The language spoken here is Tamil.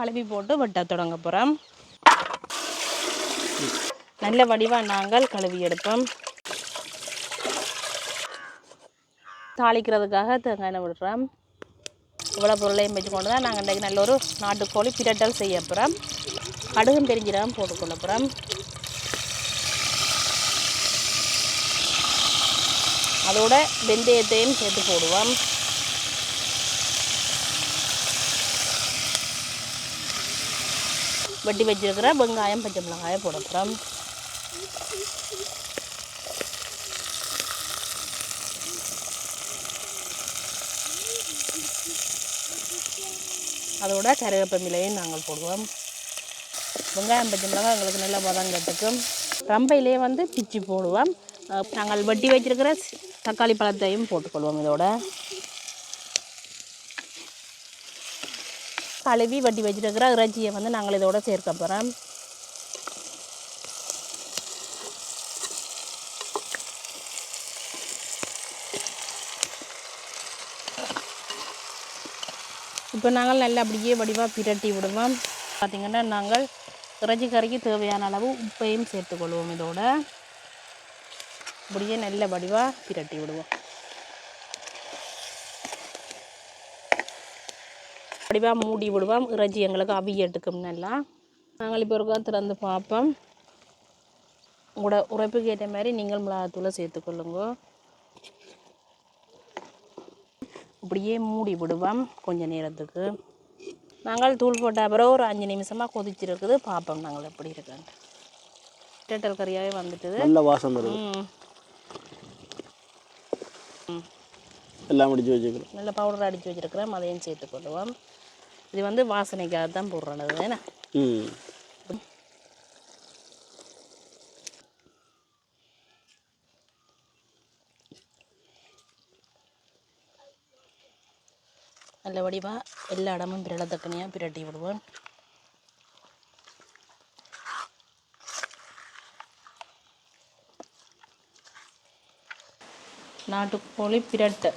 கழுவி போட்டு வெட்ட தொடங்க போகிறோம். நல்ல வடிவாக நாங்கள் கழுவி எடுப்போம். தாளிக்கிறதுக்காக தேங்காய் எண்ணெய் விடுறோம். இவ்வளோ பொருளையும் வச்சு கொண்டு தான் நாங்கள் இன்றைக்கு நல்ல ஒரு நாட்டுக்கோழி பிரட்டல் செய்ய போகிறோம். கடுகும் பெருஞ்சீரகம் போட்டுக்கொள்ள போகிறோம். அதோட வெந்தயத்தையும் சேர்த்து போடுவோம். வெட்டி வச்சிருக்கிற வெங்காயம் பச்சை மிளகாயை போட போகிறோம். அதோட கருவேப்பிலையும் நாங்கள் போடுவோம். வெங்காயம் பச்சை மிளகாய் எங்களுக்கு நல்லா வதங்கட்டுக்கும். ரம்பையிலே வந்து பிச்சு போடுவோம். நாங்கள் வெட்டி வச்சிருக்கிற தக்காளி பழத்தையும் போட்டுக்கொள்வோம். இதோட கழுவி வெட்டி வச்சிருக்கிற இறைச்சியை வந்து நாங்கள் இதோட சேர்க்க போகிறோம். இப்போ நாங்கள் நல்லா அப்படியே வடிவாக பிரட்டி விடுவோம். பார்த்திங்கன்னா நாங்கள் இறைச்சி கறிக்கு தேவையான அளவு உப்பையும் சேர்த்துக்கொள்வோம். இதோட அப்படியே நல்ல வடிவாக பிரட்டி விடுவோம். வடிவாக மூடி விடுவோம். இறைச்சி எங்களுக்கு அவியட்டுக்கும் நல்லா. நாங்கள் இப்போ இருக்கா திறந்து பார்ப்போம். உங்களோட உரைப்புக்கு ஏற்ற மாதிரி நீங்கள் மிளகாத்தூளை சேர்த்துக்கொள்ளுங்க. அப்படியே மூடி விடுவோம் கொஞ்சம் நேரத்துக்கு. நாங்கள் தூள் போட்ட அப்புறம் ஒரு 5 நிமிஷமாக கொதிச்சிருக்குது. பார்ப்போம் நாங்கள் எப்படி இருக்குன்னு. பிரட்டல் கறியாகவே வந்துட்டுது. நல்ல வாசம் வருது. எல்லாம் அடித்து வச்சுக்கிறோம். நல்ல பவுடர் அடித்து வச்சுருக்கிறோம். அதையும் சேர்த்துக்கொள்ளுவோம். இது வந்து வாசனைக்காக தான் போடுறது. ஏன்னா நல்ல வடிவாக எல்லா இடமும் பிரட்டத்தக்கனியாக பிரட்டி விடுவோம். நாட்டுக்கோழி பிரட்டை